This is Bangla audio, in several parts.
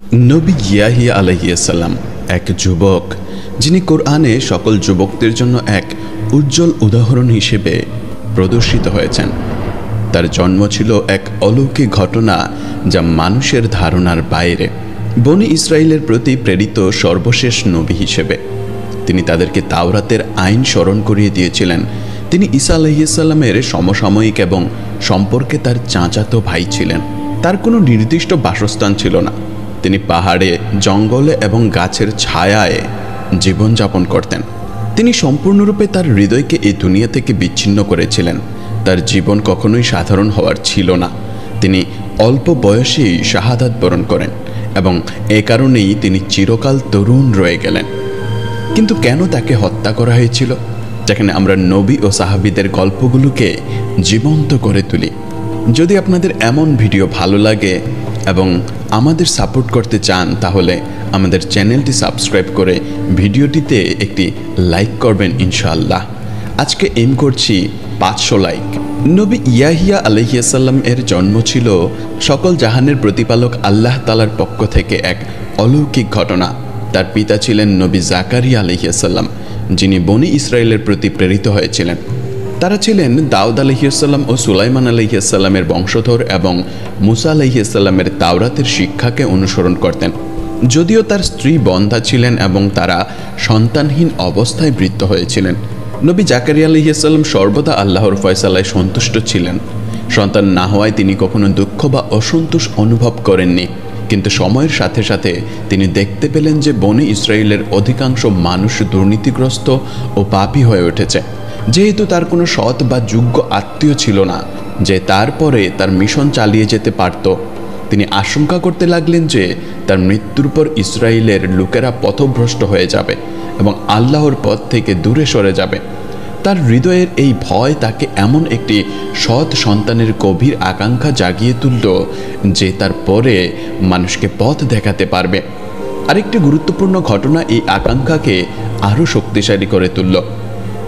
নবী ইয়াহিয়া আলাইহিস সালাম এক যুবক, যিনি কোরআনে সকল যুবকদের জন্য এক উজ্জ্বল উদাহরণ হিসেবে প্রদর্শিত হয়েছেন। তার জন্ম ছিল এক অলৌকিক ঘটনা, যা মানুষের ধারণার বাইরে। বনি ইসরায়েলের প্রতি প্রেরিত সর্বশেষ নবী হিসেবে তিনি তাদেরকে তাওরাতের আইন স্মরণ করিয়ে দিয়েছিলেন। তিনি ঈসা আলাইহিস সালামের সমসাময়িক এবং সম্পর্কে তার চাচাতো ভাই ছিলেন। তার কোনো নির্দিষ্ট বাসস্থান ছিল না। তিনি পাহাড়ে, জঙ্গলে এবং গাছের ছায়ায় জীবনযাপন করতেন। তিনি সম্পূর্ণরূপে তার হৃদয়কে এই দুনিয়া থেকে বিচ্ছিন্ন করেছিলেন। তার জীবন কখনোই সাধারণ হওয়ার ছিল না। তিনি অল্প বয়সেই শাহাদাত বরণ করেন এবং এ কারণেই তিনি চিরকাল তরুণ রয়ে গেলেন। কিন্তু কেন তাকে হত্যা করা হয়েছিল? যেখানে আমরা নবী ও সাহাবীদের গল্পগুলোকে জীবন্ত করে তুলি। যদি আপনাদের এমন ভিডিও ভালো লাগে এবং আমাদের সাপোর্ট করতে চান, তাহলে আমাদের চ্যানেলটি সাবস্ক্রাইব করে ভিডিওটিতে একটি লাইক করবেন ইনশাআল্লাহ। আজকে এম করছি 500 লাইক। নবী ইয়াহিয়া আলাইহিস সালাম এর জন্ম ছিল সকল জাহানের প্রতিপালক আল্লাহ তাআলার পক্ষ থেকে এক অলৌকিক ঘটনা। তার পিতা ছিলেন নবী জাকারিয়া আলাইহিস সালাম, যিনি বনি ইসরায়েলের প্রতি প্রেরিত হয়েছিলেন। তারা ছিলেন দাউদ আলাইহিস সালাম ও সুলাইমান আলাইহিস সালামের বংশধর এবং মুসা আলাইহিস সালামের তাওরাতের শিক্ষাকে অনুসরণ করতেন। যদিও তার স্ত্রী বন্ধা ছিলেন এবং তারা সন্তানহীন অবস্থায় বৃদ্ধ হয়েছিলেন, নবী জাকারিয়া আলাইহিস সালাম সর্বদা আল্লাহর ফয়সালায় সন্তুষ্ট ছিলেন। সন্তান না হওয়ায় তিনি কখনো দুঃখ বা অসন্তোষ অনুভব করেননি। কিন্তু সময়ের সাথে সাথে তিনি দেখতে পেলেন যে বনি ইসরায়েলের অধিকাংশ মানুষ দুর্নীতিগ্রস্ত ও পাপী হয়ে উঠেছে। যেহেতু তার কোনো সৎ বা যোগ্য আত্মীয় ছিল না যে তারপরে তার মিশন চালিয়ে যেতে পারত, তিনি আশঙ্কা করতে লাগলেন যে তার মৃত্যুর পর ইসরায়েলের লোকেরা পথভ্রষ্ট হয়ে যাবে এবং আল্লাহর পথ থেকে দূরে সরে যাবে। তার হৃদয়ের এই ভয় তাকে এমন একটি সৎ সন্তানের গভীর আকাঙ্ক্ষা জাগিয়ে তুলল যে তার পরে মানুষকে পথ দেখাতে পারবে। আরেকটি গুরুত্বপূর্ণ ঘটনা এই আকাঙ্ক্ষাকে আরও শক্তিশালী করে তুলল।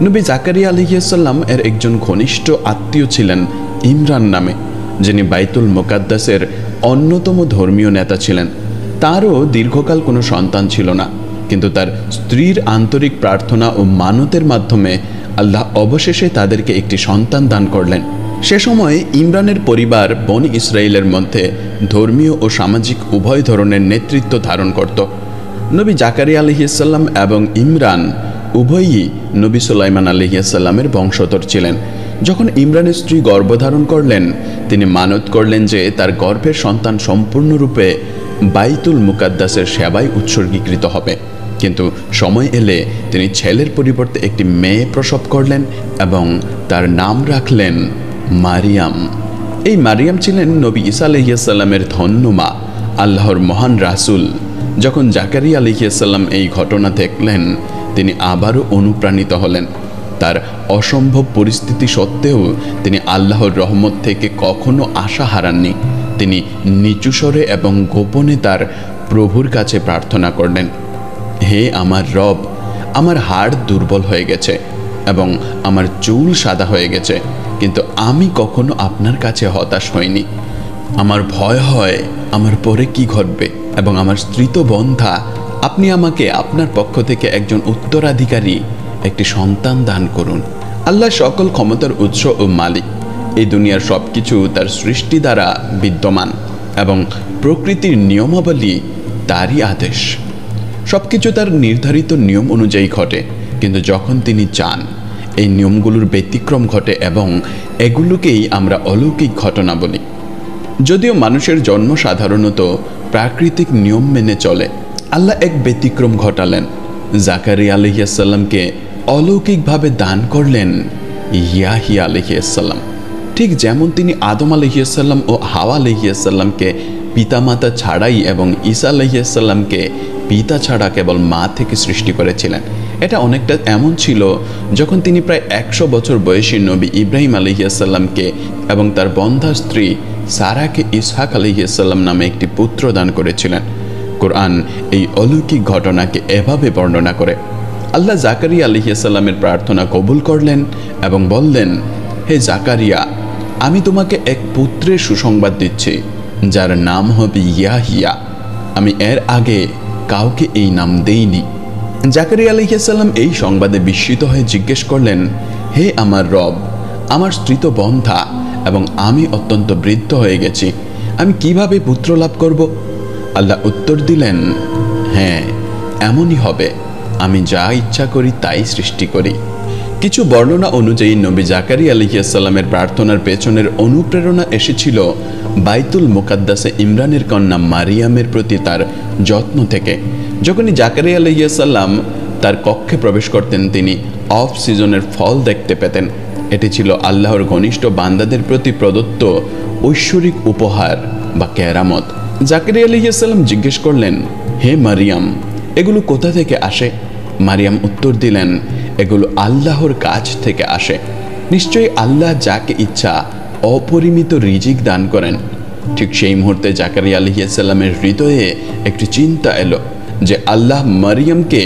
নবী জাকারিয়া আলাইহিস সালাম এর একজন ঘনিষ্ঠ আত্মীয় ছিলেন ইমরান নামে, যিনি বাইতুল মুকাদ্দাসের অন্যতম ধর্মীয় নেতা ছিলেন। তারও দীর্ঘকাল কোনো সন্তান ছিল না, কিন্তু তার স্ত্রীর আন্তরিক প্রার্থনা ও মানতের মাধ্যমে আল্লাহ অবশেষে তাদেরকে একটি সন্তান দান করলেন। সে সময় ইমরানের পরিবার বনি ইসরায়েলের মধ্যে ধর্মীয় ও সামাজিক উভয় ধরনের নেতৃত্ব ধারণ করত। নবী জাকারিয়া আলাইহিস সালাম এবং ইমরান উভয়ই নবী সুলাইমান আলাইহিস সালামের বংশধর ছিলেন। যখন ইমরানের স্ত্রী গর্ভধারণ করলেন, তিনি মানত করলেন যে তার গর্ভের সন্তান সম্পূর্ণরূপে বাইতুল মুকাদ্দাসের সেবায় উৎসর্গীকৃত হবে। কিন্তু সময় এলে তিনি ছেলের পরিবর্তে একটি মেয়ে প্রসব করলেন এবং তার নাম রাখলেন মারিয়াম। এই মারিয়াম ছিলেন নবী ঈসা আলাইহিস সালামের ধন্য মা, আল্লাহর মহান রাসূল। যখন জাকারিয়া আলাইহিস সালাম এই ঘটনা দেখলেন, তিনি আবারও অনুপ্রাণিত হলেন। তার অসম্ভব পরিস্থিতি সত্ত্বেও তিনি আল্লাহর রহমত থেকে কখনো আশা হারাননি। তিনি নিচু স্বরে এবং গোপনে তার প্রভুর কাছে প্রার্থনা করলেন, হে আমার রব, আমার হাড় দুর্বল হয়ে গেছে এবং আমার চুল সাদা হয়ে গেছে, কিন্তু আমি কখনো আপনার কাছে হতাশ হইনি। আমার ভয় হয় আমার পরে কি ঘটবে এবং আমার স্ত্রী তো বন্ধা। আপনি আমাকে আপনার পক্ষ থেকে একজন উত্তরাধিকারী, একটি সন্তান দান করুন। আল্লাহ সকল ক্ষমতার উৎস ও মালিক। এই দুনিয়ার সব কিছু তার সৃষ্টি দ্বারা বিদ্যমান এবং প্রকৃতির নিয়মাবলী তারই আদেশ। সব কিছু তার নির্ধারিত নিয়ম অনুযায়ী ঘটে, কিন্তু যখন তিনি চান, এই নিয়মগুলোর ব্যতিক্রম ঘটে এবং এগুলোকেই আমরা অলৌকিক ঘটনা বলি। যদিও মানুষের জন্ম সাধারণত প্রাকৃতিক নিয়ম মেনে চলে, আল্লাহ এক ব্যতিক্রম ঘটালেন। জাকারিয়া আলাইহিস সালামকে অলৌকিকভাবে দান করলেন ইয়াহিয়া আলাইহিস সালাম। ঠিক যেমন তিনি আদম আলাইহিস সালাম ও হাওয়া আলাইহিস সালামকে পিতামাতা ছাড়াই এবং ঈসা আলাইহিস সালামকে পিতা ছাড়া কেবল মা থেকে সৃষ্টি করেছিলেন। এটা অনেকটা এমন ছিল যখন তিনি প্রায় 100 বছর বয়সী নবী ইব্রাহিম আলাইহিস সালামকে এবং তার বন্ধা স্ত্রী সারাকে ইসহাক আলাইহিস সালাম নামে একটি পুত্র দান করেছিলেন। কোরআন এই অলৌকিক ঘটনাকে এভাবে বর্ণনা করে, আল্লাহ জাকারিয়া আলাইহিস সালামের প্রার্থনা কবুল করলেন এবং বললেন, হে জাকারিয়া, আমি তোমাকে এক পুত্রের সুসংবাদ দিচ্ছি, যার নাম হবে ইয়াহিয়া। আমি এর আগে কাউকে এই নাম দেইনি। জাকারিয়া আলাইহিস সালাম এই সংবাদে বিস্মিত হয়ে জিজ্ঞেস করলেন, হে আমার রব, আমার স্ত্রী তো বন্ধ্যা এবং আমি অত্যন্ত বৃদ্ধ হয়ে গেছি, আমি কিভাবে পুত্র লাভ করব? আল্লাহ উত্তর দিলেন, হ্যাঁ, এমনই হবে, আমি যা ইচ্ছা করি তাই সৃষ্টি করি। কিছু বর্ণনা অনুযায়ী নবী জাকারিয়া আলাইহিস সালামের প্রার্থনার পেছনের অনুপ্রেরণা এসেছিল বাইতুল মুকাদ্দাসে ইমরানের কন্যা মারিয়ামের প্রতি তার যত্ন থেকে। যখনই জাকারিয়া আলাইহিস সালাম তার কক্ষে প্রবেশ করতেন, তিনি অফ সিজনের ফল দেখতে পেতেন। এটি ছিল আল্লাহর ঘনিষ্ঠ বান্দাদের প্রতি প্রদত্ত ঐশ্বরিক উপহার বা কেরামত। জাকারিয়া আলাইহিস সালাম জিজ্ঞেস করলেন, হে মারিয়াম, এগুলো কোথা থেকে আসে? মারিয়াম উত্তর দিলেন, এগুলো আল্লাহর কাছ থেকে আসে। নিশ্চয়ই আল্লাহ যাকে ইচ্ছা অপরিমিত রিজিক দান করেন। ঠিক সেই মুহূর্তে জাকারিয়া আলাইহিস সালামের হৃদয়ে একটি চিন্তা এলো যে আল্লাহ মারিয়ামকে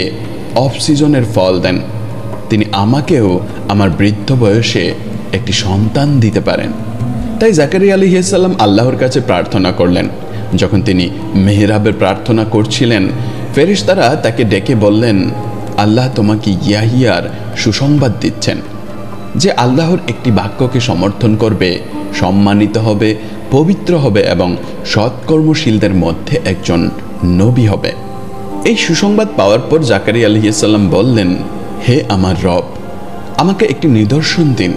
অফ সিজনের ফল দেন, তিনি আমাকেও আমার বৃদ্ধ বয়সে একটি সন্তান দিতে পারেন। তাই জাকারিয়া আলাইহিস সালাম আল্লাহর কাছে প্রার্থনা করলেন। যখন তিনি মেহরাবে প্রার্থনা করছিলেন, ফেরেশতারা তাকে ডেকে বললেন, আল্লাহ তোমাকে ইয়াহিয়ার সুসংবাদ দিচ্ছেন যে আল্লাহর একটি বাক্যকে সমর্থন করবে, সম্মানিত হবে, পবিত্র হবে এবং সৎকর্মশীলদের মধ্যে একজন নবী হবে। এই সুসংবাদ পাওয়ার পর জাকারিয়া আলাইহিস সালাম বললেন, হে আমার রব, আমাকে একটি নিদর্শন দিন।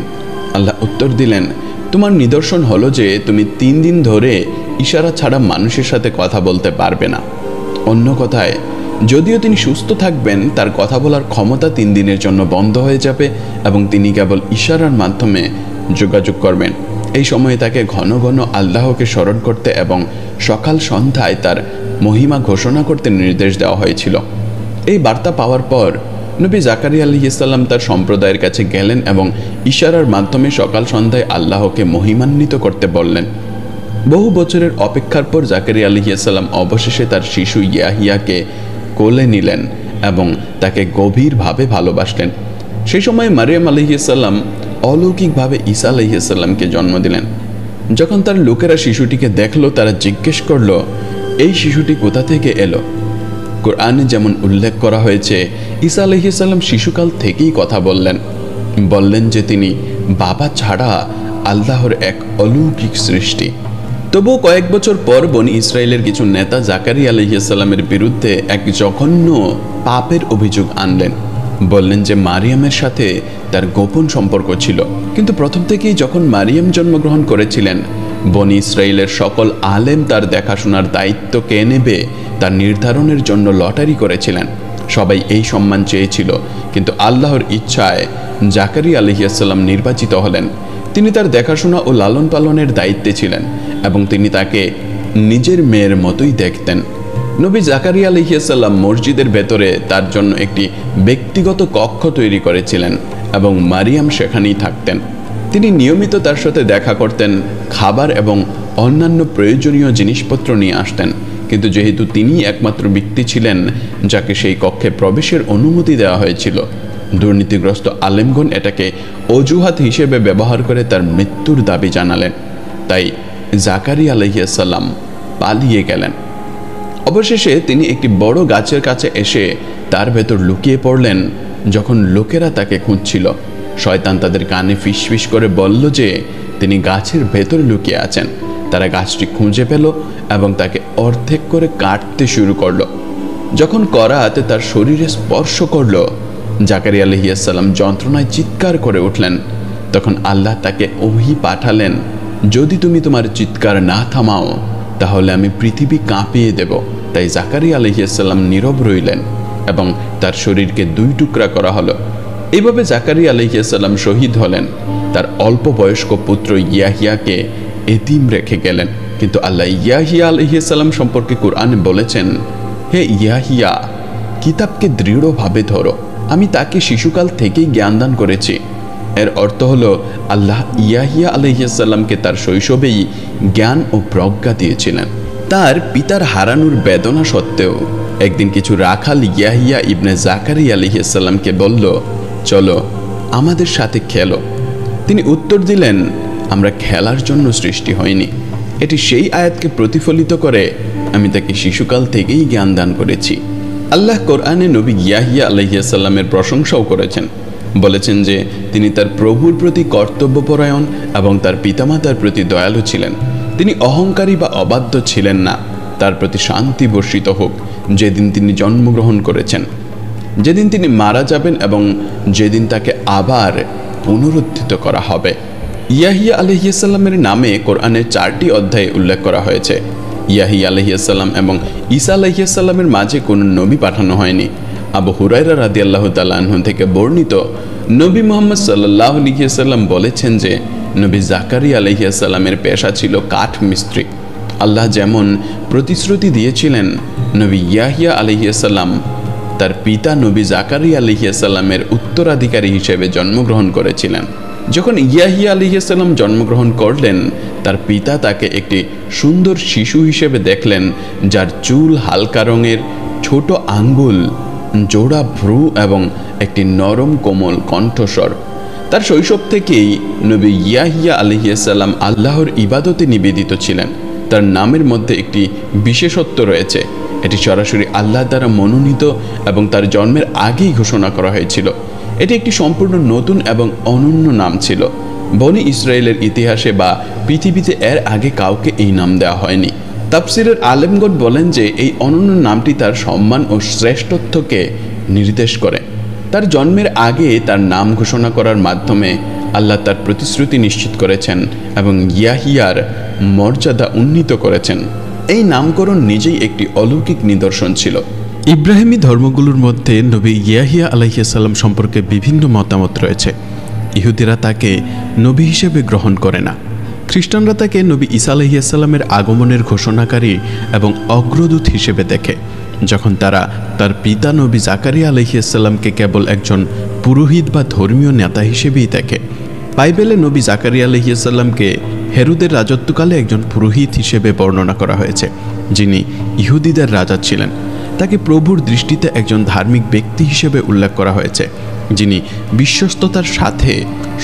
আল্লাহ উত্তর দিলেন, তোমার নিদর্শন হলো যে তুমি 3 দিন ধরে ইশারা ছাড়া মানুষের সাথে কথা বলতে পারবে না। অন্য কথায়, যদিও তিনি সুস্থ থাকবেন, তার কথা বলার ক্ষমতা 3 দিনের জন্য বন্ধ হয়ে যাবে এবং তিনি কেবল ইশারার মাধ্যমে যোগাযোগ করবেন। এই সময়ে তাকে ঘন ঘন আল্লাহকে স্মরণ করতে এবং সকাল সন্ধ্যায় তার মহিমা ঘোষণা করতে নির্দেশ দেওয়া হয়েছিল। এই বার্তা পাওয়ার পর নবী জাকারিয়া আলাইহিস সালাম তার সম্প্রদায়ের কাছে গেলেন এবং ইশারার মাধ্যমে সকাল সন্ধ্যায় আল্লাহকে মহিমান্বিত করতে বললেন। বহু বছরের অপেক্ষার পর জাকারিয়া আলাইহিস সালাম অবশেষে তার শিশু ইয়াহিয়াকে কোলে নিলেন এবং তাকে গভীরভাবে ভালোবাসলেন। সেই সময় মারিয়াম আলাইহিস সালাম অলৌকিকভাবে ঈসা আলাইহিস সালামকে জন্ম দিলেন। যখন তার লোকেরা শিশুটিকে দেখলো, তারা জিজ্ঞেস করলো, এই শিশুটি কোথা থেকে এলো? কোরআনে যেমন উল্লেখ করা হয়েছে, ঈসা আলাইহিস সালাম শিশুকাল থেকেই কথা বললেন যে তিনি বাবা ছাড়া আল্লাহর এক অলৌকিক সৃষ্টি। তবুও কয়েক বছর পর বনি ইসরায়েলের কিছু নেতা জাকারিয়া আলাইহিস সালামের বিরুদ্ধে এক জঘন্য পাপের অভিযোগ আনলেন। বললেন যে মারিয়ামের সাথে তার গোপন সম্পর্ক ছিল। কিন্তু প্রথম থেকেই যখন মারিয়াম জন্মগ্রহণ করেছিলেন, বনি ইসরায়েলের সকল আলেম তার দেখাশোনার দায়িত্ব কে নেবে তার নির্ধারণের জন্য লটারি করেছিলেন। সবাই এই সম্মান চেয়েছিল, কিন্তু আল্লাহর ইচ্ছায় জাকারিয়া আলাইহিস সালাম নির্বাচিত হলেন। তিনি তার দেখাশোনা ও লালন পালনের দায়িত্বে ছিলেন এবং তিনি তাকে নিজের মেয়ের মতোই দেখতেন। নবী জাকারিয়া আলাইহিস সালাম মসজিদের ভেতরে তার জন্য একটি ব্যক্তিগত কক্ষ তৈরি করেছিলেন এবং মারিয়াম সেখানেই থাকতেন। তিনি নিয়মিত তার সাথে দেখা করতেন, খাবার এবং অন্যান্য প্রয়োজনীয় জিনিসপত্র নিয়ে আসতেন। কিন্তু যেহেতু তিনি একমাত্র ব্যক্তি ছিলেন যাকে সেই কক্ষে প্রবেশের অনুমতি দেওয়া হয়েছিল, দুর্নীতিগ্রস্ত আলেমগণ এটাকে অজুহাত হিসেবে ব্যবহার করে তার মৃত্যুর দাবি জানালেন। তাই জাকারিয়া আলাইহিস সালাম পালিয়ে গেলেন। অবশেষে তিনি একটি বড় গাছের কাছে এসে তার ভেতর লুকিয়ে পড়লেন। যখন লোকেরা তাকে খুঁজছিল, শয়তান তাদের কানে ফিসফিস করে বলল যে তিনি গাছের ভেতর লুকিয়ে আছেন। তারা গাছটি খুঁজে পেল এবং তাকে অর্ধেক করে কাটতে শুরু করলো। যখন করাত তার শরীরে স্পর্শ করল, জাকারিয়া আলাইহিস সালাম যন্ত্রণায় চিৎকার করে উঠলেন। তখন আল্লাহ তাকে ওহী পাঠালেন, যদি তুমি তোমার চিৎকার না থামাও তাহলে আমি পৃথিবী কাঁপিয়ে দেব। তাই জাকারিয়া আলাইহিস সালাম নীরব রইলেন এবং তার শরীরকে 2 টুকরা করা হলো। এইভাবে জাকারিয়া আলাইহিস সালাম শহীদ হলেন। তার অল্প বয়স্ক পুত্র ইয়াহিয়াকে এতিম রেখে গেলেন। কিন্তু আল্লাহ ইয়াহিয়া আলাইহিস সালাম সম্পর্কে কোরআনে বলেছেন, হে ইয়াহিয়া, কিতাবকে দৃঢ়ভাবে ধরো, আমি তাকে শিশুকাল থেকেই জ্ঞান দান করেছি। এর অর্থ হলো আল্লাহ ইয়াহিয়া আলাইহিস সালামকে তার শৈশবেই জ্ঞান ও প্রজ্ঞা দিয়েছিলেন। তার পিতার হারানোর বেদনা সত্ত্বেও একদিন কিছু রাখাল ইয়াহিয়া ইবনে জাকারিয়া আলাইহিস সালামকে বলল, চলো আমাদের সাথে খেলো। তিনি উত্তর দিলেন, আমরা খেলার জন্য সৃষ্টি হয়নি, এটি সেই আয়াতকে প্রতিফলিত করে, আমি তাকে শিশুকাল থেকেই জ্ঞান দান করেছি। আল্লাহ কোরআনে নবী ইয়াহিয়া আলাইহিস সালামের প্রশংসাও করেছেন, বলেছেন যে তিনি তার প্রভুর প্রতি কর্তব্যপরায়ণ এবং তার পিতামাতার প্রতি দয়ালু ছিলেন। তিনি অহংকারী বা অবাধ্য ছিলেন না। তার প্রতি শান্তি বর্ষিত হোক যেদিন তিনি জন্মগ্রহণ করেছেন, যেদিন তিনি মারা যাবেন এবং যেদিন তাকে আবার পুনরুত্থিত করা হবে। ইয়াহিয়া আলাইহিস সালামের নামে কোরআনের 4টি অধ্যায়ে উল্লেখ করা হয়েছে। ইয়াহিয়া আলাইহিস সালাম এবং ঈসা আলাইহিস সালামের মাঝে কোনো নবী পাঠানো হয়নি। আবু হুরায়রা রাদিয়াল্লাহু তাআলা আনহু থেকে বর্ণিত, নবী মুহাম্মদ সাল্লাল্লাহু আলাইহি ওয়াসাল্লাম বলেছেন যে নবী জাকারিয়া আলাইহিস সালামের পেশা ছিল কাঠ মিস্ত্রি। আল্লাহ যেমন প্রতিশ্রুতি দিয়েছিলেন, নবী ইয়াহিয়া আলাইহিস সালাম তার পিতা নবী জাকারিয়া আলাইহিস সালামের উত্তরাধিকারী হিসেবে জন্মগ্রহণ করেছিলেন। যখন ইয়াহিয়া আলাইহিস সালাম জন্মগ্রহণ করলেন, তার পিতা তাকে একটি সুন্দর শিশু হিসেবে দেখলেন, যার চুল হালকা রঙের, ছোট আঙ্গুল, জোড়া ভ্রু এবং একটি নরম কোমল কণ্ঠস্বর। তার শৈশব থেকেই নবী ইয়াহিয়া আলাইহিস সালাম আল্লাহর ইবাদতে নিবেদিত ছিলেন। তার নামের মধ্যে একটি বিশেষত্ব রয়েছে, এটি সরাসরি আল্লাহ দ্বারা মনোনীত এবং তার জন্মের আগেই ঘোষণা করা হয়েছিল। এটি একটি সম্পূর্ণ নতুন এবং অনন্য নাম ছিল। বনি ইসরায়েলের ইতিহাসে বা পৃথিবীতে এর আগে কাউকে এই নাম দেওয়া হয়নি। তাফসিরের আলেমগণ বলেন যে এই অনন্য নামটি তার সম্মান ও শ্রেষ্ঠত্বকে নির্দেশ করে। তার জন্মের আগে তার নাম ঘোষণা করার মাধ্যমে আল্লাহ তার প্রতিশ্রুতি নিশ্চিত করেছেন এবং ইয়াহিয়ার মর্যাদা উন্নীত করেছেন। এই নামকরণ নিজেই একটি অলৌকিক নিদর্শন ছিল। ইব্রাহিমী ধর্মগুলোর মধ্যে নবী ইয়াহিয়া আলাইহিস সালাম সম্পর্কে বিভিন্ন মতামত রয়েছে। ইহুদিরা তাকে নবী হিসেবে গ্রহণ করে না। খ্রিস্টানরা তাকে নবী ঈসা আলাইহিস সালামের আগমনের ঘোষণাকারী এবং অগ্রদূত হিসেবে দেখে, যখন তারা তার পিতা নবী জাকারিয়া আলাইহিস সালামকে কেবল একজন পুরোহিত বা ধর্মীয় নেতা হিসেবেই দেখে। বাইবেলে নবী জাকারিয়া আলাইহিস সালামকে হেরোদের রাজত্বকালে একজন পুরোহিত হিসেবে বর্ণনা করা হয়েছে, যিনি ইহুদিদের রাজা ছিলেন। তাকে প্রভুর দৃষ্টিতে একজন ধার্মিক ব্যক্তি হিসেবে উল্লেখ করা হয়েছে, যিনি বিশ্বস্ততার সাথে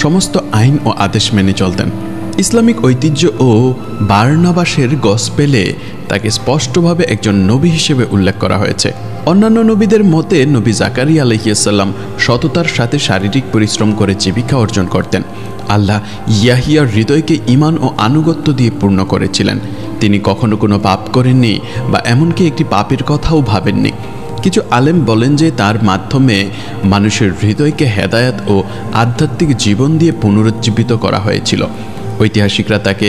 সমস্ত আইন ও আদেশ মেনে চলতেন। ইসলামিক ঐতিহ্য ও বার্নাবাসের গসপেলে তাকে স্পষ্টভাবে একজন নবী হিসেবে উল্লেখ করা হয়েছে। অন্যান্য নবীদের মতে নবী জাকারিয়া আলাইহিস সালাম সততার সাথে শারীরিক পরিশ্রম করে জীবিকা অর্জন করতেন। আল্লাহ ইয়াহিয়ার হৃদয়কে ঈমান ও আনুগত্য দিয়ে পূর্ণ করেছিলেন। তিনি কখনো কোনো পাপ করেননি বা এমনকি একটি পাপের কথাও ভাবেননি। কিছু আলেম বলেন যে তার মাধ্যমে মানুষের হৃদয়কে হেদায়েত ও আধ্যাত্মিক জীবন দিয়ে পুনরুজ্জীবিত করা হয়েছিল। ঐতিহাসিকরা তাকে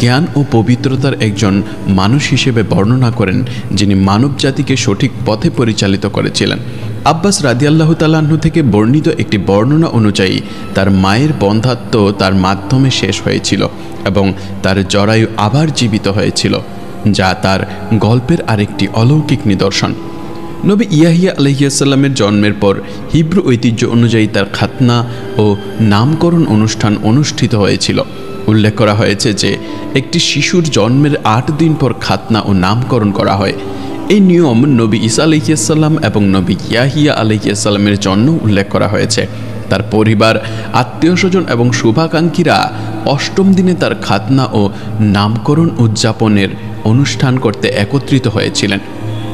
জ্ঞান ও পবিত্রতার একজন মানুষ হিসেবে বর্ণনা করেন, যিনি মানব জাতিকে সঠিক পথে পরিচালিত করেছিলেন। আব্বাস রাদিয়াল্লাহু তাআলা আনহু থেকে বর্ণিত একটি বর্ণনা অনুযায়ী তার মায়ের বন্ধ্যাত্ব তার মাধ্যমে শেষ হয়েছিল এবং তার জরায়ু আবার জীবিত হয়েছিল, যা তার গল্পের আরেকটি অলৌকিক নিদর্শন। নবী ইয়াহিয়া আলাইহিস সালামের জন্মের পর হিব্রু ঐতিহ্য অনুযায়ী তার খাতনা ও নামকরণ অনুষ্ঠান অনুষ্ঠিত হয়েছিল। উল্লেখ করা হয়েছে যে একটি শিশুর জন্মের 8 দিন পর খাতনা ও নামকরণ করা হয়। এই নিয়ম নবী ঈসা আলাইহিস সালাম এবং নবী ইয়াহিয়া আলাইহিস সালামের জন্য উল্লেখ করা হয়েছে। তার পরিবার, আত্মীয়স্বজন এবং শুভাকাঙ্ক্ষীরা 8ম দিনে তার খাতনা ও নামকরণ উদযাপনের অনুষ্ঠান করতে একত্রিত হয়েছিলেন।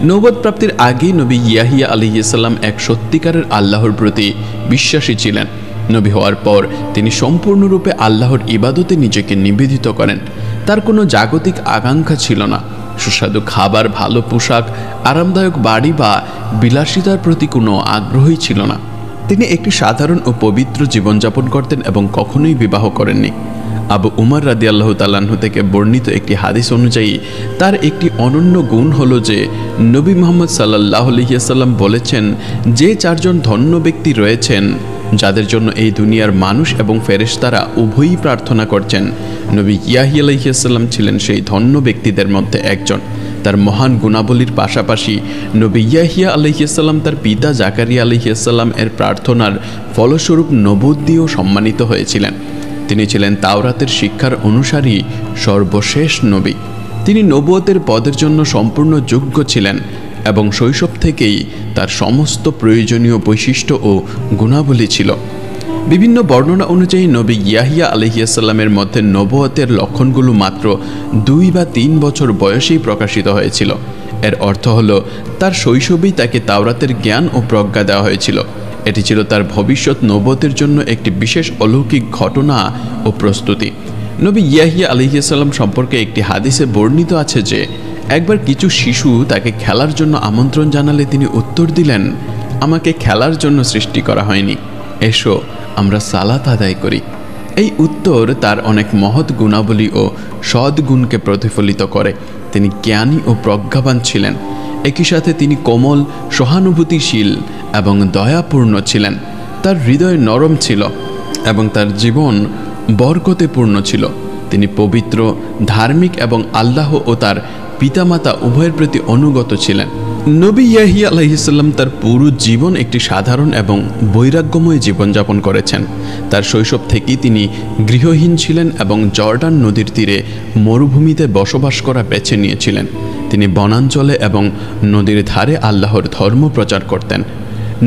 নবুয়ত প্রাপ্তির আগেই নবী ইয়াহিয়া আলাইহিস সালাম এক সত্যিকারের আল্লাহর প্রতি বিশ্বাসী ছিলেন। নবী হওয়ার পর তিনি সম্পূর্ণরূপে আল্লাহর ইবাদতে নিজেকে নিবেদিত করেন। তার কোনো জাগতিক আকাঙ্ক্ষা ছিল না। সুস্বাদু খাবার, ভালো পোশাক, আরামদায়ক বাড়ি বা বিলাসিতার প্রতি কোনো আগ্রহই ছিল না। তিনি একটি সাধারণ ও পবিত্র জীবনযাপন করতেন এবং কখনোই বিবাহ করেননি। আবু উমর রাদিয়াল্লাহু তাআলা আনহু থেকে বর্ণিত একটি হাদিস অনুযায়ী তার একটি অনন্য গুণ হলো যে নবী মুহাম্মদ সাল্লাল্লাহু আলাইহি ওয়াসাল্লাম বলেছেন, যে 4 জন ধন্য ব্যক্তি রয়েছেন যাদের জন্য এই দুনিয়ার মানুষ এবং ফেরেশতারা উভয়ই প্রার্থনা করছেন, নবী ইয়াহিয়া আলাইহিস সালাম ছিলেন সেই ধন্য ব্যক্তিদের মধ্যে একজন। তার মহান গুণাবলীর পাশাপাশি নবী ইয়াহিয়া আলাইহিস সালাম তার পিতা জাকারিয়া আলাইহিস সালাম এর প্রার্থনার ফলস্বরূপ নবুয়ত দিয়েও সম্মানিত হয়েছিলেন। তিনি ছিলেন তাওরাতের শিক্ষার অনুসারী সর্বশেষ নবী। তিনি নবুয়তের পদের জন্য সম্পূর্ণ যোগ্য ছিলেন এবং শৈশব থেকেই তার সমস্ত প্রয়োজনীয় বৈশিষ্ট্য ও গুণাবলী ছিল। বিভিন্ন বর্ণনা অনুযায়ী নবী ইয়াহিয়া আলাইহিসসালামের মধ্যে নবুয়তের লক্ষণগুলো মাত্র 2 বা 3 বছর বয়সেই প্রকাশিত হয়েছিল। এর অর্থ হলো তার শৈশবেই তাকে তাওরাতের জ্ঞান ও প্রজ্ঞা দেওয়া হয়েছিল। এটি ছিল তার ভবিষ্যৎ নবুয়তের জন্য একটি বিশেষ অলৌকিক ঘটনা ও প্রস্তুতি। নবী ইয়াহিয়া আলাইহিসসালাম সম্পর্কে একটি হাদিসে বর্ণিত আছে যে একবার কিছু শিশু তাকে খেলার জন্য আমন্ত্রণ জানালে তিনি উত্তর দিলেন, আমাকে খেলার জন্য সৃষ্টি করা হয়নি, এসো আমরা সালাত আদায় করি। এই উত্তর তার অনেক মহৎ গুণাবলী ও সদ্গুণকে প্রতিফলিত করে। তিনি জ্ঞানী ও প্রজ্ঞাবান ছিলেন। একই সাথে তিনি কোমল, সহানুভূতিশীল এবং দয়াপূর্ণ ছিলেন। তার হৃদয় নরম ছিল এবং তার জীবন বরকতে পূর্ণ ছিল। তিনি পবিত্র, ধার্মিক এবং আল্লাহ ও তার পিতামাতা উভয়ের প্রতি অনুগত ছিলেন। নবী ইয়াহিয়া আলাইহিসসালাম তার পুরো জীবন একটি সাধারণ এবং বৈরাগ্যময় জীবনযাপন করেছেন। তার শৈশব থেকেই তিনি গৃহহীন ছিলেন এবং জর্ডান নদীর তীরে মরুভূমিতে বসবাস করা বেছে নিয়েছিলেন। তিনি বনাঞ্চলে এবং নদীর ধারে আল্লাহর ধর্ম প্রচার করতেন।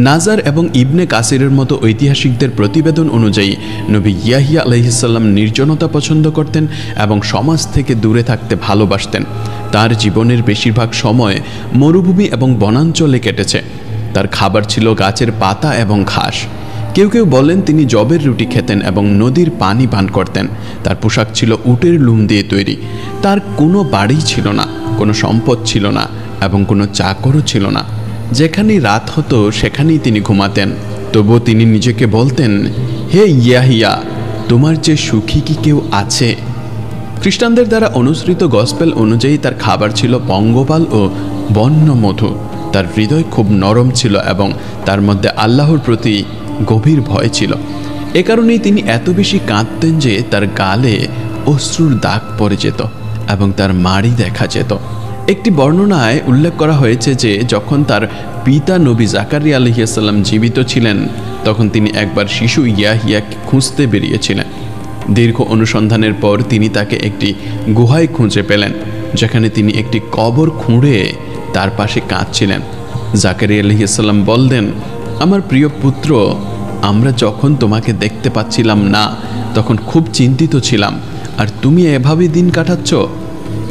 নাজার এবং ইবনে কাসিরের মতো ঐতিহাসিকদের প্রতিবেদন অনুযায়ী নবী ইয়াহিয়া আলাইহিসসালাম নির্জনতা পছন্দ করতেন এবং সমাজ থেকে দূরে থাকতে ভালোবাসতেন। তার জীবনের বেশিরভাগ সময় মরুভূমি এবং বনাঞ্চলে কেটেছে। তার খাবার ছিল গাছের পাতা এবং ঘাস। কেউ কেউ বলেন তিনি জবের রুটি খেতেন এবং নদীর পানি পান করতেন। তার পোশাক ছিল উটের লুম দিয়ে তৈরি। তার কোনো বাড়ি ছিল না, কোনো সম্পদ ছিল না এবং কোনো চাকরও ছিল না। যেখানেই রাত হতো সেখানেই তিনি ঘুমাতেন। তবুও তিনি নিজেকে বলতেন, হে ইয়াহিয়া, তোমার যে সুখী কি কেউ আছে? খ্রিস্টানদের দ্বারা অনুসৃত গসপেল অনুযায়ী তার খাবার ছিল পঙ্গপাল ও বন্য মধু। তার হৃদয় খুব নরম ছিল এবং তার মধ্যে আল্লাহর প্রতি গভীর ভয় ছিল। এ কারণেই তিনি এত বেশি কাঁদতেন যে তার গালে অশ্রুর দাগ পড়ে যেত এবং তার মাড়ি দেখা যেত। একটি বর্ণনায় উল্লেখ করা হয়েছে যে যখন তার পিতা নবী জাকারিয়া আলাইহিসসালাম জীবিত ছিলেন তখন তিনি একবার শিশু ইয়াহিয়াকে খুঁজতে বেরিয়েছিলেন। দীর্ঘ অনুসন্ধানের পর তিনি তাকে একটি গুহায় খুঁজে পেলেন, যেখানে তিনি একটি কবর খুঁড়ে তার পাশে কাঁদছিলেন। জাকারিয়া আলাইহিসসালাম বললেন, আমার প্রিয় পুত্র, আমরা যখন তোমাকে দেখতে পাচ্ছিলাম না তখন খুব চিন্তিত ছিলাম, আর তুমি এভাবেই দিন কাটাচ্ছ।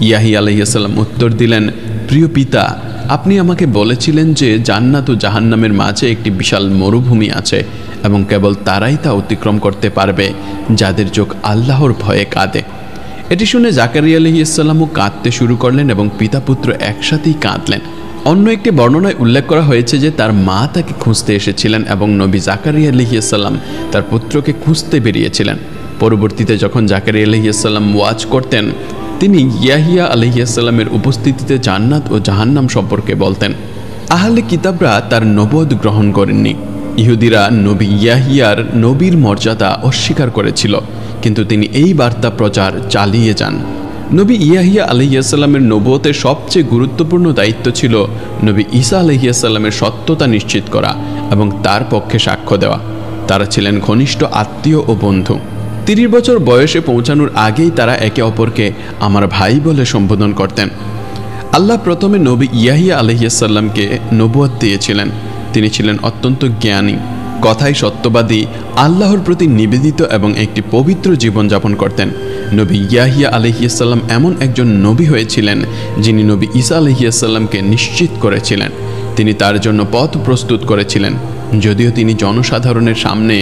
ইয়াহিয়া আলাইহিসসালাম উত্তর দিলেন, প্রিয় পিতা, আপনি আমাকে বলেছিলেন যে জান্নাত ও জাহান্নামের মাঝে একটি বিশাল মরুভূমি আছে এবং কেবল তারাই তা অতিক্রম করতে পারবে যাদের চোখ আল্লাহর ভয়ে কাঁদে। এটি শুনে জাকারিয়া আলাইহিসসালামও কাঁদতে শুরু করলেন এবং পিতা পুত্র একসাথেই কাঁদলেন। অন্য একটি বর্ণনায় উল্লেখ করা হয়েছে যে তার মা তাকে খুঁজতে এসেছিলেন এবং নবী জাকারিয়া আলাইহিসসালাম তার পুত্রকে খুঁজতে বেরিয়েছিলেন। পরবর্তীতে যখন জাকারিয়া আলাইহিসসালাম ওয়াজ করতেন তিনি ইয়াহিয়া আলাইহিসসালামের উপস্থিতিতে জান্নাত ও জাহান্নাম সম্পর্কে বলতেন। আহলে কিতাবরা তার নবুয়ত গ্রহণ করেননি। ইহুদিরা নবী ইয়াহিয়ার নবীর মর্যাদা অস্বীকার করেছিল, কিন্তু তিনি এই বার্তা প্রচার চালিয়ে যান। নবী ইয়াহিয়া আলাইহিসসালামের নবুয়তের সবচেয়ে গুরুত্বপূর্ণ দায়িত্ব ছিল নবী ঈসা আলাইহিসসালামের সত্যতা নিশ্চিত করা এবং তার পক্ষে সাক্ষ্য দেওয়া। তারা ছিলেন ঘনিষ্ঠ আত্মীয় ও বন্ধু। 30 বছর বয়সে পৌঁছানোর আগেই তারা একে অপরকে আমার ভাই বলে সম্বোধন করতেন। আল্লাহ প্রথমে নবী ইয়াহিয়া আলাইহিসসালামকে নবুয়ত দিয়েছিলেন। তিনি ছিলেন অত্যন্ত জ্ঞানী, কথায় সত্যবাদী, আল্লাহর প্রতি নিবেদিত এবং একটি পবিত্র জীবনযাপন করতেন। নবী ইয়াহিয়া আলাইহিসসালাম এমন একজন নবী হয়েছিলেন যিনি নবী ঈসা আলাইহিসসালামকে নিশ্চিত করেছিলেন। তিনি তার জন্য পথ প্রস্তুত করেছিলেন। যদিও তিনি জনসাধারণের সামনে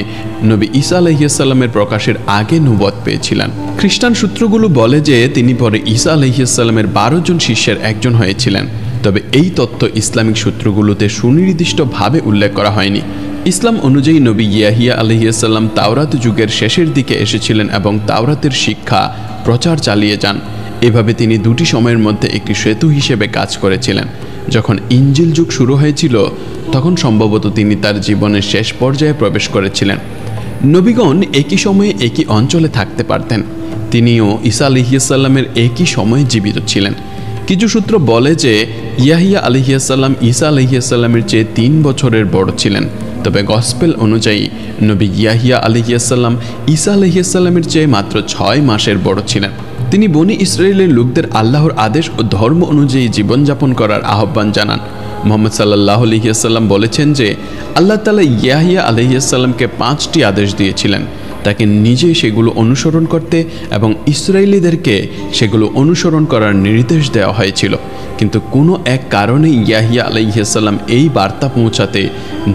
নবী ঈসা আলাইহিসসালামের প্রকাশের আগে নবুয়ত পেয়েছিলেন। খ্রিস্টান সূত্রগুলো বলে যে তিনি পরে ঈসা আলাইহিসসালামের 12 জন শিষ্যের একজন হয়েছিলেন, তবে এই তথ্য ইসলামিক সূত্রগুলোতে সুনির্দিষ্টভাবে উল্লেখ করা হয়নি। ইসলাম অনুযায়ী নবী ইয়াহিয়া আলাইহিসসালাম তাওরাত যুগের শেষের দিকে এসেছিলেন এবং তাওরাতের শিক্ষা প্রচার চালিয়ে যান। এভাবে তিনি দুটি সময়ের মধ্যে একটি সেতু হিসেবে কাজ করেছিলেন। যখন ইনজিল যুগ শুরু হয়েছিল তখন সম্ভবত তিনি তার জীবনের শেষ পর্যায়ে প্রবেশ করেছিলেন। নবীগণ একই সময়ে একই অঞ্চলে থাকতে পারতেন। তিনিও ঈসা আলাইহিসসালামের একই সময়ে জীবিত ছিলেন। কিছু সূত্র বলে যে ইয়াহিয়া আলাইহিসসালাম ঈসা আলাইহিসসালামের চেয়ে 3 বছরের বড় ছিলেন, তবে গসপেল অনুযায়ী নবী ইয়াহিয়া আলাইহিসসালাম ঈসা আলাইহিসসালামের চেয়ে মাত্র 6 মাসের বড় ছিলেন। তিনি বনি ইসরায়েলের লোকদের আল্লাহর আদেশ ও ধর্ম অনুযায়ী জীবনযাপন করার আহ্বান জানান। মুহাম্মদ সাল্লাল্লাহু আলাইহি ওয়াসাল্লাম বলেছেন যে আল্লাহ তাআলা ইয়াহিয়া আলাইহিস সালামকে 5টি আদেশ দিয়েছিলেন, তাকে নিজে সেগুলো অনুসরণ করতে এবং ইসরায়েলীদেরকে সেগুলো অনুসরণ করার নির্দেশ দেওয়া হয়েছিল। কিন্তু কোনো এক কারণে ইয়াহিয়া আলাইহিস সালাম এই বার্তা পৌঁছাতে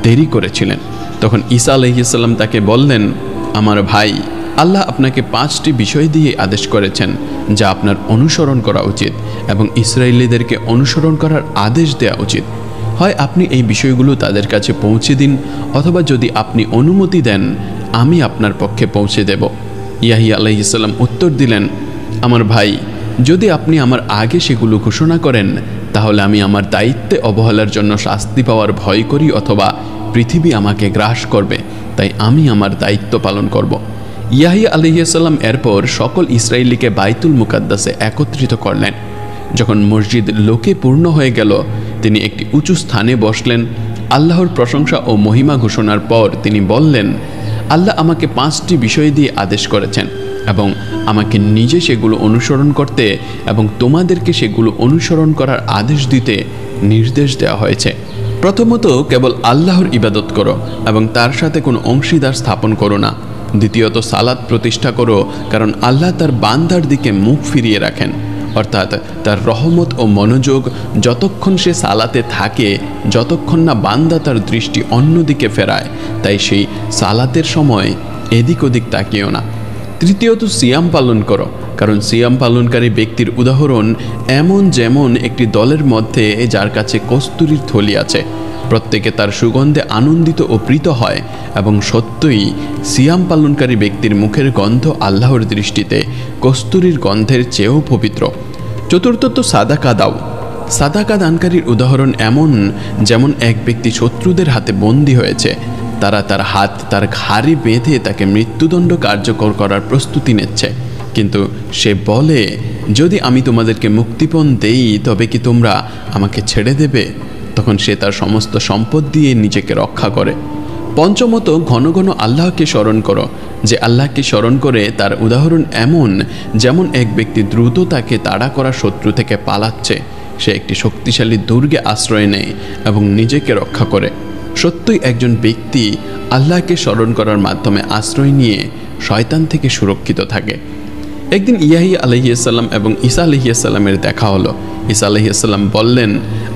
দেরি করেছিলেন। তখন ঈসা আলাইহিস সালাম তাকে বললেন, আমার ভাই, আল্লাহ আপনাকে 5টি বিষয় দিয়ে আদেশ করেছেন যা আপনার অনুসরণ করা উচিত এবং ইসরায়েলীদেরকে অনুসরণ করার আদেশ দেওয়া উচিত। হয় আপনি এই বিষয়গুলো তাদের কাছে পৌঁছে দিন, অথবা যদি আপনি অনুমতি দেন আমি আপনার পক্ষে পৌঁছে দেব। ইয়াহিয়া আলাইহিস সালাম উত্তর দিলেন, আমার ভাই, যদি আপনি আমার আগে সেগুলো ঘোষণা করেন তাহলে আমি আমার দায়িত্বে অবহেলার জন্য শাস্তি পাওয়ার ভয় করি, অথবা পৃথিবী আমাকে গ্রাস করবে, তাই আমি আমার দায়িত্ব পালন করব। ইয়াহিয়া আলাইহিস সালাম এরপর সকল ইসরায়েলীকে বাইতুল মুকাদ্দাসে একত্রিত করলেন। যখন মসজিদ লোকে পূর্ণ হয়ে গেল তিনি একটি উঁচু স্থানে বসলেন। আল্লাহর প্রশংসা ও মহিমা ঘোষণার পর তিনি বললেন, আল্লাহ আমাকে 5টি বিষয় দিয়ে আদেশ করেছেন এবং আমাকে নিজে সেগুলো অনুসরণ করতে এবং তোমাদেরকে সেগুলো অনুসরণ করার আদেশ দিতে নির্দেশ দেওয়া হয়েছে। প্রথমত, কেবল আল্লাহর ইবাদত করো এবং তার সাথে কোনো অংশীদার স্থাপন করো না। দ্বিতীয়ত, সালাত প্রতিষ্ঠা করো, কারণ আল্লাহ তার বান্দার দিকে মুখ ফিরিয়ে রাখেন, অর্থাৎ তার রহমত ও মনোযোগ যতক্ষণ সে সালাতে থাকে, যতক্ষণ না বান্দা তার দৃষ্টি অন্যদিকে ফেরায়, তাই সেই সালাতের সময় এদিক ওদিক তাকিও না। তৃতীয়ত, সিয়াম পালন করো, কারণ সিয়াম পালনকারী ব্যক্তির উদাহরণ এমন যেমন একটি দলের মধ্যে যার কাছে কস্তুরীর থলি আছে, প্রত্যেকে তার সুগন্ধে আনন্দিত ও প্রীত হয়, এবং সত্যই সিয়াম পালনকারী ব্যক্তির মুখের গন্ধ আল্লাহর দৃষ্টিতে কস্তুরীর গন্ধের চেয়েও পবিত্র। চতুর্থত, সাদাকা দাও। সাদাকা দানকারীর উদাহরণ এমন যেমন এক ব্যক্তি শত্রুদের হাতে বন্দী হয়েছে, তারা তার হাত তার ঘাড়ে বেঁধে তাকে মৃত্যুদণ্ড কার্যকর করার প্রস্তুতি নিচ্ছে, কিন্তু সে বলে, যদি আমি তোমাদেরকে মুক্তিপণ দেই তবে কি তোমরা আমাকে ছেড়ে দেবে? তখন সে তার সমস্ত সম্পদ দিয়ে নিজেকে রক্ষা করে। পঞ্চমত, ঘন ঘন আল্লাহকে স্মরণ করো। যে আল্লাহকে স্মরণ করে তার উদাহরণ এমন যেমন এক ব্যক্তি দ্রুত তাকে তাড়া করা শত্রু থেকে পালাচ্ছে, সে একটি শক্তিশালী দুর্গে আশ্রয় নেয় এবং নিজেকে রক্ষা করে। সত্যই একজন ব্যক্তি আল্লাহকে স্মরণ করার মাধ্যমে আশ্রয় নিয়ে শয়তান থেকে সুরক্ষিত থাকে। একদিন ইয়াহিয়া আলাইহিস সালাম এবং ঈসা আলাইহিস সালামের দেখা হলো। ঈসা আলাইহিস সালাম বললেন,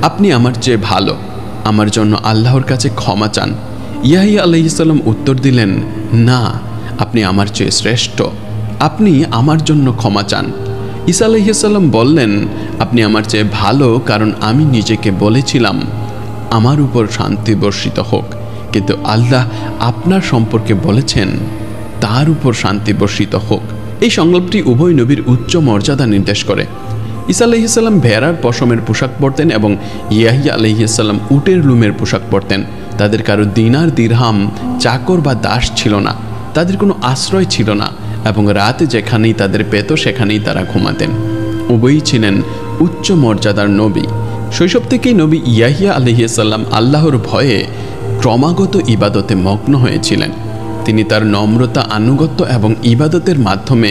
আপনি আমার চেয়ে ভালো, আমার জন্য আল্লাহর কাছে ক্ষমা চান। ইয়াহিয়া আলাইহিস সালাম উত্তর দিলেন, না, আপনি আমার চেয়ে শ্রেষ্ঠ, আপনি আমার জন্য ক্ষমা চান। ঈসা আলাইহিস সালাম বললেন, আপনি আমার চেয়ে ভালো, কারণ আমি নিজেকে বলেছিলাম আমার উপর শান্তি বর্ষিত হোক, কিন্তু আল্লাহ আপনার সম্পর্কে বলেছেন তার উপর শান্তি বর্ষিত হোক। এই সংলাপটি উভয় নবীর উচ্চ মর্যাদা নির্দেশ করে। ঈসা আলাইহিস সালাম ভেড়ার পশমের পোশাক পরতেন এবং ইয়াহিয়া আলাইহিস সালাম উটের লুমের পোশাক পরতেন। তাদের কারো দিনার দিরহাম, চাকর বা দাস ছিল না, তাদের কোনো আশ্রয় ছিল না, এবং রাতে যেখানেই তাদের পেত সেখানেই তারা ঘুমাতেন। উভয়ই ছিলেন উচ্চ মর্যাদার নবী। শৈশব থেকেই নবী ইয়াহিয়া আলাইহিস সালাম আল্লাহর ভয়ে ক্রমাগত ইবাদতে মগ্ন হয়েছিলেন। তিনি তার নম্রতা, আনুগত্য এবং ইবাদতের মাধ্যমে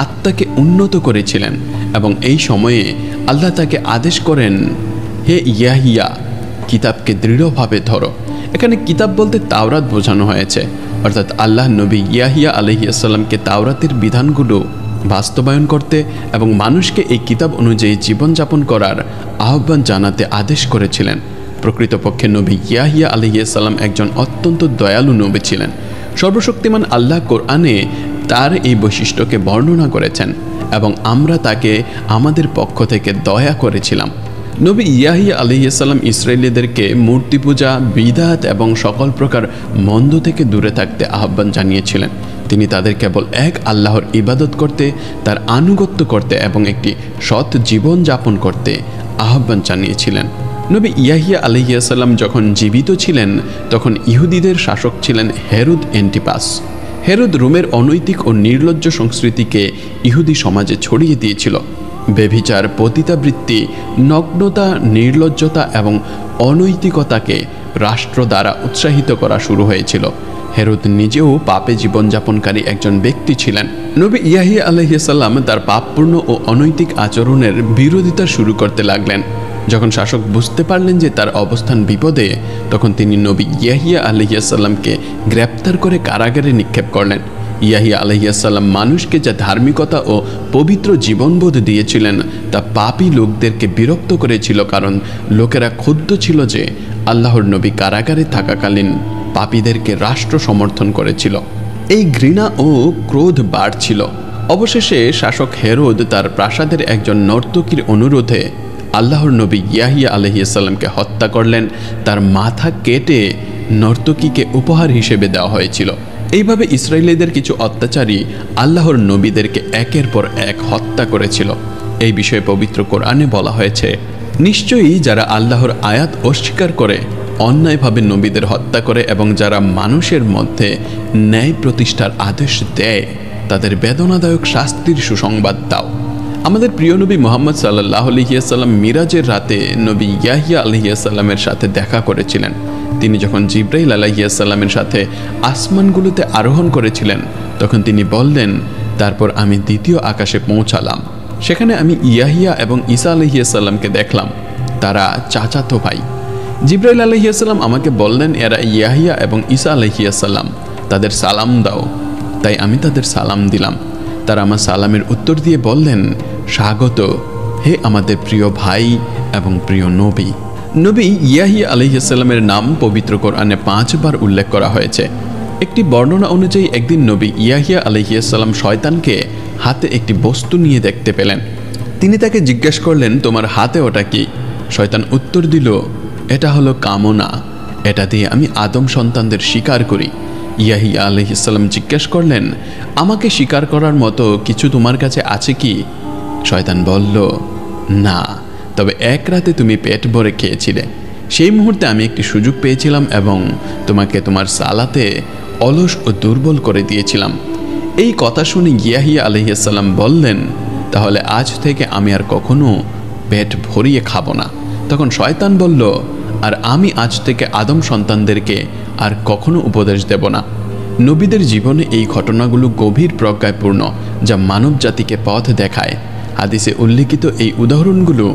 আত্মাকে উন্নত করেছিলেন, এবং এই সময়ে আল্লাহ তাকে আদেশ করেন, হে ইয়াহিয়া, কিতাবকে দৃঢ়ভাবে ধরো। এখানে কিতাব বলতে তাওরাত বোঝানো হয়েছে, অর্থাৎ আল্লাহ নবী ইয়াহিয়া আলাইহিস সালামকে তাওরাতের বিধানগুলো বাস্তবায়ন করতে এবং মানুষকে এই কিতাব অনুযায়ী জীবনযাপন করার আহ্বান জানাতে আদেশ করেছিলেন। প্রকৃতপক্ষে নবী ইয়াহিয়া আলাইহিস সালাম একজন অত্যন্ত দয়ালু নবী ছিলেন। সর্বশক্তিমান আল্লাহ কোরআনে তার এই বৈশিষ্ট্যকে বর্ণনা করেছেন এবং আমরা তাকে আমাদের পক্ষ থেকে দয়া করেছিলাম। নবী ইয়াহিয়া আলাইহিস সালাম ইসরায়েলীদেরকে মূর্তি পূজা, বিদআত এবং সকল প্রকার মন্দ থেকে দূরে থাকতে আহ্বান জানিয়েছিলেন। তিনি তাদের কেবল এক আল্লাহর ইবাদত করতে, তার আনুগত্য করতে এবং একটি সৎ জীবন যাপন করতে আহ্বান জানিয়েছিলেন। নবী ইয়াহিয়া আলাইহিস সালাম যখন জীবিত ছিলেন তখন ইহুদিদের শাসক ছিলেন হেরোদ এন্টিপাস। হেরোদ রোমের অনৈতিক ও নির্লজ্জ সংস্কৃতিকে ইহুদি সমাজে ছড়িয়ে দিয়েছিল। ব্যভিচার, পতিতাবৃত্তি, নগ্নতা, নির্লজ্জতা এবং অনৈতিকতাকে রাষ্ট্র দ্বারা উৎসাহিত করা শুরু হয়েছিল। হেরোদ নিজেও পাপে জীবনযাপনকারী একজন ব্যক্তি ছিলেন। নবী ইয়াহিয়া আলাইহিস সালাম তার পাপপূর্ণ ও অনৈতিক আচরণের বিরোধিতা শুরু করতে লাগলেন। যখন শাসক বুঝতে পারলেন যে তার অবস্থান বিপদে, তখন তিনি নবী ইয়াহিয়া আলাইহিসসালামকে গ্রেপ্তার করে কারাগারে নিক্ষেপ করলেন। ইয়াহিয়া আলাইহিসসালাম মানুষকে যা ধার্মিকতা ও পবিত্র জীবনবোধ দিয়েছিলেন তা পাপী লোকদেরকে বিরক্ত করেছিল, কারণ লোকেরা ক্ষুব্ধ ছিল যে আল্লাহর নবী কারাগারে থাকাকালীন পাপীদেরকে রাষ্ট্র সমর্থন করেছিল। এই ঘৃণা ও ক্রোধ বাড়ছিল। অবশেষে শাসক হেরোদ তার প্রাসাদের একজন নর্তকীর অনুরোধে আল্লাহর নবী ইয়াহিয়া আলাইহিসসালামকে হত্যা করলেন। তার মাথা কেটে নর্তকীকে উপহার হিসেবে দেওয়া হয়েছিল। এইভাবে ইসরায়েলিদের কিছু অত্যাচারী আল্লাহর নবীদেরকে একের পর এক হত্যা করেছিল। এই বিষয়ে পবিত্র কোরআনে বলা হয়েছে, নিশ্চয়ই যারা আল্লাহর আয়াত অস্বীকার করে, অন্যায়ভাবে নবীদের হত্যা করে এবং যারা মানুষের মধ্যে ন্যায় প্রতিষ্ঠার আদেশ দেয়, তাদের বেদনাদায়ক শাস্তির সুসংবাদ দাও। আমাদের প্রিয় নবী মুহাম্মদ সাল্লাল্লাহু আলাইহি ওয়াসাল্লাম মিরাজের রাতে নবী ইয়াহিয়া আলাইহিস সালামের সাথে দেখা করেছিলেন। তিনি যখন জিব্রাইল আলাইহিস সালামের সাথে আসমানগুলোতে আরোহণ করেছিলেন, তখন তিনি বললেন, তারপর আমি দ্বিতীয় আকাশে পৌঁছালাম। সেখানে আমি ইয়াহিয়া এবং ঈসা আলাইহিস সালামকে দেখলাম। তারা চাচাতো ভাই। জিব্রাইল আলাইহিস সালাম আমাকে বললেন, এরা ইয়াহিয়া এবং ঈসা আলাইহিস সালাম, তাদের সালাম দাও। তাই আমি তাদের সালাম দিলাম। তারা আমার সালামের উত্তর দিয়ে বললেন, স্বাগত হে আমাদের প্রিয় ভাই এবং প্রিয় নবী। নবী ইয়াহিয়া আলাইহিস সালামের নাম পবিত্র কোরআনে 5 বার উল্লেখ করা হয়েছে। একটি বর্ণনা অনুযায়ী একদিন নবী ইয়াহিয়া আলাইহিস সালাম শয়তানকে হাতে একটি বস্তু নিয়ে দেখতে পেলেন। তিনি তাকে জিজ্ঞেস করলেন, তোমার হাতে ওটা কি? শয়তান উত্তর দিল, এটা হলো কামনা, এটা দিয়ে আমি আদম সন্তানদের শিকার করি। ইয়াহিয়া আলাইহিস সালাম জিজ্ঞেস করলেন, আমাকে শিকার করার মতো কিছু তোমার কাছে আছে কি? শয়তান বলল, না, তবে এক রাতে তুমি পেট ভরে খেয়েছিলে। সেই মুহূর্তে আমি একটি সুযোগ পেয়েছিলাম এবং তোমাকে তোমার সালাতে অলস ও দুর্বল করে দিয়েছিলাম। এই কথা শুনে ইয়াহিয়া আলাইহিস সালাম বললেন, তাহলে আজ থেকে আমি আর কখনো পেট ভরিয়ে খাবো না। তখন শয়তান বলল, আর আমি আজ থেকে আদম সন্তানদেরকে আর কখনো উপদেশ দেব না। নবীদের জীবনে এই ঘটনাগুলো গভীর প্রজ্ঞাপূর্ণ, যা মানব জাতিকে পথ দেখায়। হাদিসে উল্লেখিত এই উদাহরণগুলো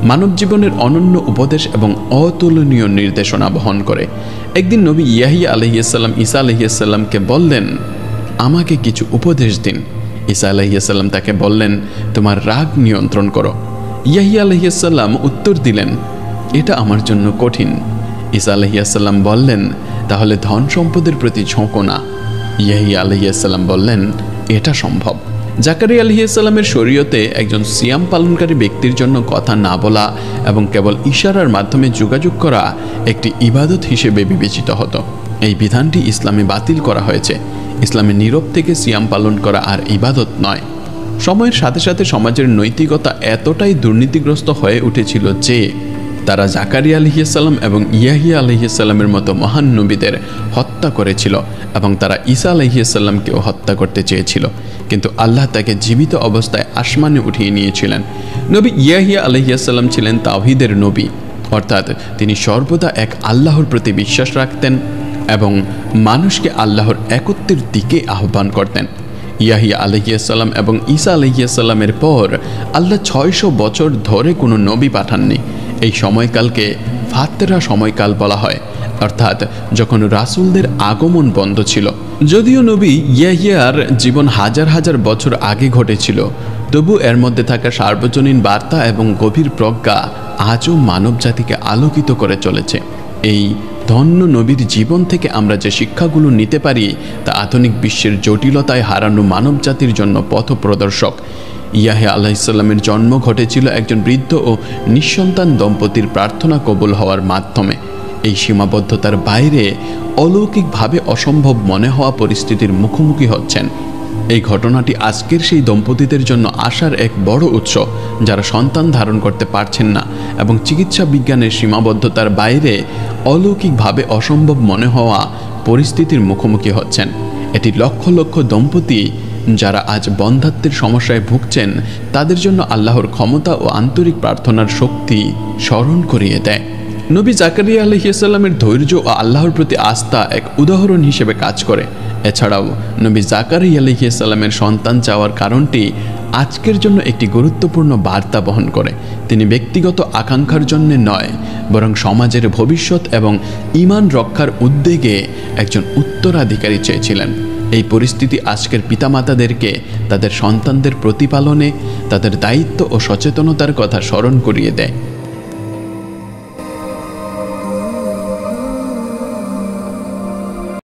মানব জীবনের অনন্য উপদেশ এবং অতুলনীয় নির্দেশনা বহন করে। একদিন নবী ইয়াহিয়া আলাইহিস সালাম ঈসা আলাইহিস সালামকে বললেন, আমাকে কিছু উপদেশ দিন। ঈসা আলাইহিস সালাম তাকে বললেন, তোমার রাগ নিয়ন্ত্রণ করো। ইয়াহিয়া আলাইহিস সালাম উত্তর দিলেন, এটা আমার জন্য কঠিন। ঈসা আলাইহিস সালাম বললেন, তাহলে ধন সম্পদের প্রতি ঝোঁকো না। ইয়াহিয়া আলাইহিস সালাম বললেন, এটা সম্ভব। জাকারিয়া আলাইহিস সালামের শরীয়তে একজন সিয়াম পালনকারী ব্যক্তির জন্য কথা না বলা এবং কেবল ইশারার মাধ্যমে যোগাযোগ করা একটি ইবাদত হিসেবে বিবেচিত হতো। এই বিধানটি ইসলামে বাতিল করা হয়েছে। ইসলামে নীরব থেকে সিয়াম পালন করা আর ইবাদত নয়। সময়ের সাথে সাথে সমাজের নৈতিকতা এতটাই দুর্নীতিগ্রস্ত হয়ে উঠেছিল যে তারা জাকারিয়া আলাইহিস সালাম এবং ইয়াহিয়া আলাইহিস সালামের মতো মহান নবীদের হত্যা করেছিল এবং তারা ঈসা আলাইহিস সালামকেও হত্যা করতে চেয়েছিল, কিন্তু আল্লাহ তাকে জীবিত অবস্থায় আসমানে উঠিয়ে নিয়েছিলেন। নবী ইয়াহিয়া আলাইহিস সালাম ছিলেন তাওহীদের নবী, অর্থাৎ তিনি সর্বদা এক আল্লাহর প্রতি বিশ্বাস রাখতেন এবং মানুষকে আল্লাহর একত্বের দিকে আহ্বান করতেন। ইয়াহিয়া আলাইহিস সালাম এবং ঈসা আলাইহিস সালামের পর আল্লাহ 600 বছর ধরে কোনো নবী পাঠাননি। এই সময়কালকে ফাতরা সময়কাল বলা হয়, অর্থাৎ যখন রাসূলদের আগমন বন্ধ ছিল। যদিও নবী ইয়াহিয়ার জীবন হাজার হাজার বছর আগে ঘটেছিল, তবু এর মধ্যে থাকা সার্বজনীন বার্তা এবং গভীর প্রজ্ঞা আজও মানব জাতিকে আলোকিত করে চলেছে। এই ধন্য নবীর জীবন থেকে আমরা যে শিক্ষাগুলো নিতে পারি তা আধুনিক বিশ্বের জটিলতায় হারানো মানব জাতির জন্য পথ প্রদর্শক। ইয়াহিয়া আলাইহিস সালামের জন্ম ঘটেছিল একজন বৃদ্ধ ও নিঃসন্তান দম্পতির প্রার্থনা কবুল হওয়ার মাধ্যমে। এই সীমাবদ্ধতার বাইরে অলৌকিকভাবে অসম্ভব মনে হওয়া পরিস্থিতির মুখোমুখি হচ্ছেন। এই ঘটনাটি আজকের সেই দম্পতিদের জন্য আশার এক বড় উৎস, যারা সন্তান ধারণ করতে পারছেন না এবং চিকিৎসা বিজ্ঞানের সীমাবদ্ধতার বাইরে অলৌকিকভাবে অসম্ভব মনে হওয়া পরিস্থিতির মুখোমুখি হচ্ছেন। এটি লক্ষ লক্ষ দম্পতি যারা আজ বন্ধ্যাত্বের সমস্যায় ভুগছেন, তাদের জন্য আল্লাহর ক্ষমতা ও আন্তরিক প্রার্থনার শক্তি স্মরণ করিয়ে দেয়। নবী জাকারিয়া আলাইহিস সালামের ধৈর্য ও আল্লাহর প্রতি আস্থা এক উদাহরণ হিসেবে কাজ করে। এছাড়াও নবী জাকারিয়া আলাইহিস সালামের সন্তান চাওয়ার কারণটি আজকের জন্য একটি গুরুত্বপূর্ণ বার্তা বহন করে। তিনি ব্যক্তিগত আকাঙ্ক্ষার জন্য নয়, বরং সমাজের ভবিষ্যৎ এবং ঈমান রক্ষার উদ্যোগে একজন উত্তরাধিকারী চেয়েছিলেন। এই পরিস্থিতি আজকের পিতামাতাদেরকে তাদের সন্তানদের প্রতিপালনে তাদের দায়িত্ব ও সচেতনতার কথা স্মরণ করিয়ে দেয়।